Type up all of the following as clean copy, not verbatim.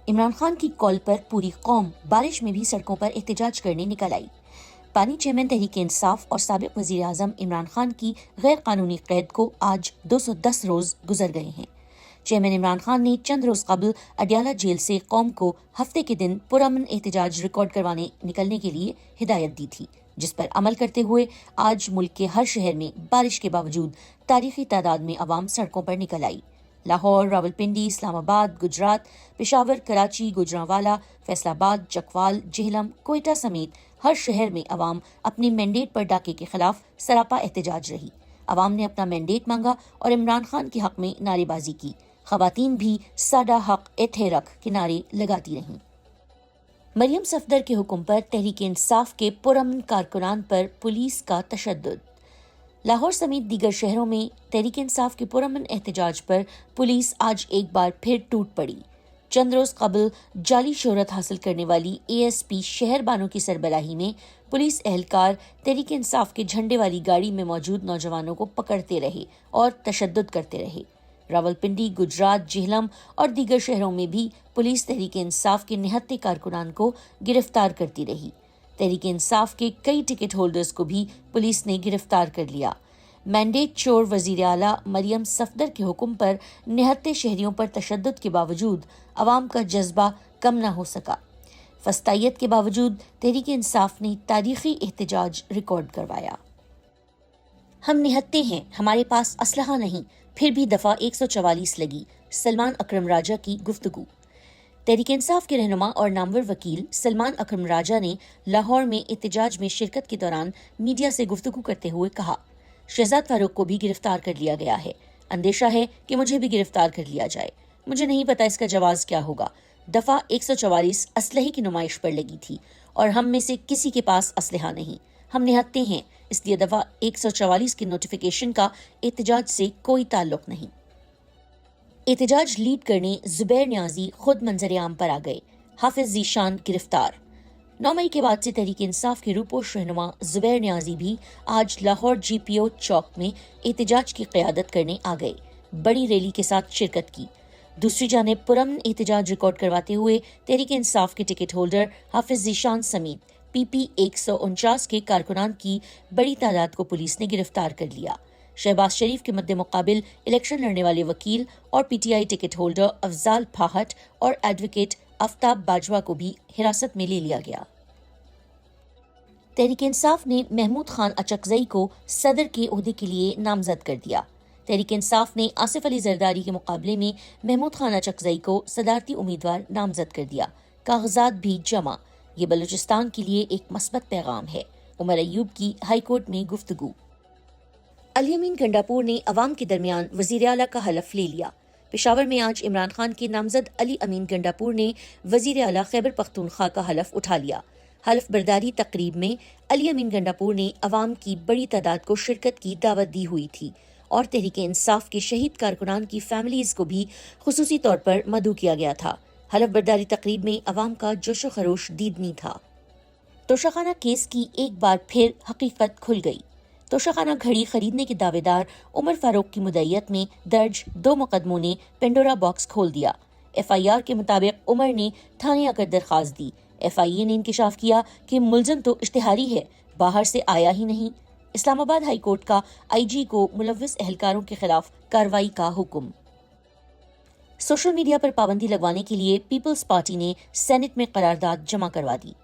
इमरान खान की कॉल पर पूरी कौम बारिश में भी सड़कों पर एहतजाज करने निकल आई। पानी चेयरमैन तहरीक इंसाफ और साबिक वजीर आजम इमरान खान की गैर कानूनी कैद को आज 210 रोज गुजर गए हैं। चेयरमैन इमरान खान ने चंद रोज कबल अडियाला जेल से कौम को हफ्ते के दिन पुरअमन एहतजाज रिकॉर्ड करवाने निकलने के लिए हिदायत दी थी, जिस पर अमल करते हुए आज मुल्क के हर शहर में बारिश के बावजूद तारीखी तादाद में अवाम सड़कों पर निकल आई। लाहौर, रावलपिंडी, इस्लामाबाद, गुजरात, पेशावर, कराची, गुजरांवाला, फैसलाबाद, चकवाल, जेहलम, कोयटा समेत हर शहर में अवाम अपनी मैंडेट पर डाके के खिलाफ सरापा एहतजाज रही। अवाम ने अपना मैंडेट मांगा और इमरान खान के हक में नारेबाजी की। खवातीन भी साडा हक एथे रख के नारे लगाती रहीं। मरियम सफदर के हुक्म पर तहरीक इंसाफ के पुरअमन कारकुनान पर पुलिस का तशद्दुद। लाहौर समेत दीगर शहरों में तहरीक इंसाफ के पुरअमन एहतजाज पर पुलिस आज एक बार फिर टूट पड़ी। चंद रोज कबल जाली शोहरत हासिल करने वाली ASP शहर बानो की सरबराही में पुलिस एहलकार तहरीक इंसाफ के झंडे वाली गाड़ी में मौजूद नौजवानों को पकड़ते रहे और तशद्दुद करते रहे। रावलपिंडी, गुजरात, जेहलम और दीगर शहरों में भी पुलिस तहरीक इंसाफ के निहत्ते कारकुनान को गिरफ्तार करती रही। तहरीक इंसाफ के कई टिकट होल्डर्स को भी पुलिस ने गिरफ्तार कर लिया। मैंडेट चोर वजीर आला मरियम सफदर के हुक्म पर निहत्ते शहरियों पर तशद्दुद के बावजूद अवाम का जज्बा कम न हो सका। फस्तायत के बावजूद तहरीक इंसाफ ने तारीखी एहतजाज रिकॉर्ड करवाया। हम निहत्ते हैं, हमारे पास असलहा नहीं, फिर भी दफा 144 लगी। सलमान अकरम राजा की गुफ्तगू। तहरीक इंसाफ के रहनुमा और नामवर वकील सलमान अकरम राजा ने लाहौर में एहतजाज में शिरकत के दौरान मीडिया से गुफ्तगू करते हुए कहा, शहजाद फारूक को भी गिरफ्तार कर लिया गया है। अंदेशा है कि मुझे भी गिरफ्तार कर लिया जाए। मुझे नहीं पता इसका जवाब क्या होगा। दफा 144 असलहे की नुमाइश पर लगी थी और हम में से किसी के पास असलहा नहीं। हम निहत्ते हैं, इसलिए दफा 144 की नोटिफिकेशन का एहतजाज से कोई ताल्लुक नहीं। एहतजाज लीड करने जुबैर न्याजी खुद मंजर आम पर आ गए। हाफिज जीशान गिरफ्तार। 9 मई के बाद से तहरीक इंसाफ के रूपोश रहनुमा जुबैर न्याजी भी आज लाहौर GPO चौक में एहतजाज की क़यादत करने आ गए। बड़ी रैली के साथ शिरकत की। दूसरी जानिब पुरअमन एहतजाज रिकॉर्ड करवाते हुए तहरीक इंसाफ के टिकट होल्डर हाफिज जीशान समेत PP 149 के कारकुनान की बड़ी तादाद को पुलिस ने गिरफ्तार कर लिया। शहबाज शरीफ के मद्दे मुकाबिल इलेक्शन लड़ने वाले वकील और PTI टिकट होल्डर अफजाल फाहट और एडवोकेट आफ्ताब बाजवा को भी हिरासत में ले लिया गया। तहरीक इंसाफ ने महमूद खान अचकजई को सदर के ओहदे के लिए नामजद कर दिया। तहरीक इंसाफ ने आसिफ अली जरदारी के मुकाबले में महमूद खान अचकजई को सदारती उम्मीदवार नामजद कर दिया। कागजात भी जमा। ये बलूचिस्तान के लिए एक मस्बत पैगाम है। उमर अयूब की हाई कोर्ट में गुफ्तगू। अली अमीन गंडापुर ने अवाम के दरमियान वजीर आला का हलफ ले लिया। पेशावर में आज इमरान खान के नामजद अली अमीन गंडापुर ने वजीर आला खैबर पख्तूनख्वा का हलफ उठा लिया। हलफ बर्दारी तकरीब में अली अमीन गंडापुर ने अवाम की बड़ी तादाद को शिरकत की दावत दी हुई थी और तहरीक इंसाफ के शहीद कारकुनान की फैमिलीज को भी खुसूसी तौर पर मदऊ किया गया था। हलफ बर्दारी तकरीब में अवाम का जोशो खरोश दीदनी था। तोशाखाना केस की एक बार फिर हकीकत खुल गई। तोशाखाना घड़ी खरीदने के दावेदार उमर फारूक की मुद्दईयत में दर्ज 2 मुकदमों ने पेंडोरा बॉक्स खोल दिया। FIR के मुताबिक उमर ने थाने आकर दरखास्त दी। FIA ने इंकशाफ किया कि मुलजिम तो इश्तिहारी है, बाहर से आया ही नहीं। इस्लामाबाद हाई कोर्ट का IG को मुलव्विस एहलकारों के खिलाफ कार्रवाई का हुक्म। सोशल मीडिया पर पाबंदी लगवाने के लिए पीपल्स पार्टी ने सेनेट में करारदाद जमा करवा दी।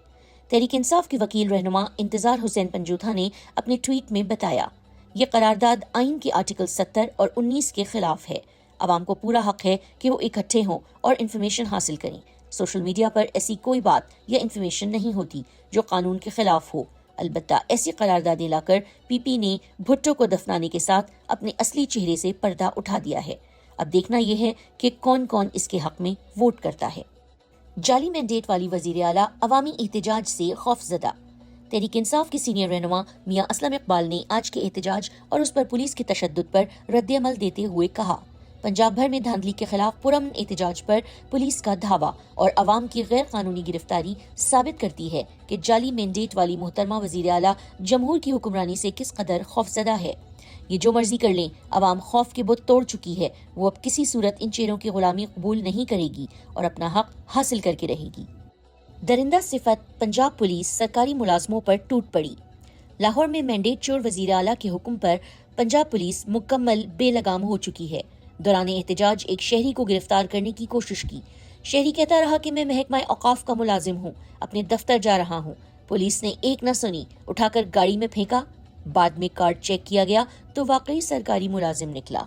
तहरीक इंसाफ के वकील रहनुमा इंतजार हुसैन पंजूथा ने अपने ट्वीट में बताया, ये करारदाद आइन के आर्टिकल 70 और 19 के खिलाफ है। अवाम को पूरा हक है कि वो इकट्ठे हों और इन्फॉर्मेशन हासिल करें। सोशल मीडिया पर ऐसी कोई बात या इन्फॉर्मेशन नहीं होती जो कानून के खिलाफ हो। अलबत्ता ऐसी करारदादें लाकर PP ने भुट्टो को दफनाने के साथ अपने असली चेहरे से पर्दा उठा दिया है। अब देखना यह है कि कौन कौन इसके हक में वोट करता है। जाली मैंडेट वाली वजीर आला अवामी एहतजाज से खौफजदा। तहरीक इंसाफ के सीनियर रहनुमा मियां असलम इकबाल ने आज के एहतजाज और उस पर पुलिस के तशद्दुद पर रद्द-ए-अमल देते हुए कहा, पंजाब भर में धांधली के खिलाफ पुरअमन एहतजाज पर पुलिस का धावा और अवाम की गैर कानूनी गिरफ्तारी साबित करती है कि जाली मैंडेट वाली मोहतरमा वजीर आला जमहूर की हुक्मरानी से किस कदर खौफजदा है। یہ جو مرضی کر لیں، عوام خوف کے بت توڑ چکی ہے، وہ اب کسی صورت ان چہروں کی غلامی قبول نہیں کرے گی اور اپنا حق حاصل کر کے رہے گی۔ درندہ صفت پنجاب پولیس سرکاری ملازموں پر ٹوٹ پڑی۔ لاہور میں مینڈیٹ چور وزیر اعلیٰ کے حکم پر پنجاب پولیس مکمل بے لگام ہو چکی ہے۔ دوران احتجاج ایک شہری کو گرفتار کرنے کی کوشش کی۔ شہری کہتا رہا کہ میں محکمہ اوقاف کا ملازم ہوں، اپنے دفتر جا رہا ہوں۔ پولیس نے ایک نہ سنی، اٹھا کر گاڑی میں پھینکا۔ بعد میں کارڈ چیک کیا گیا تو واقعی سرکاری ملازم نکلا۔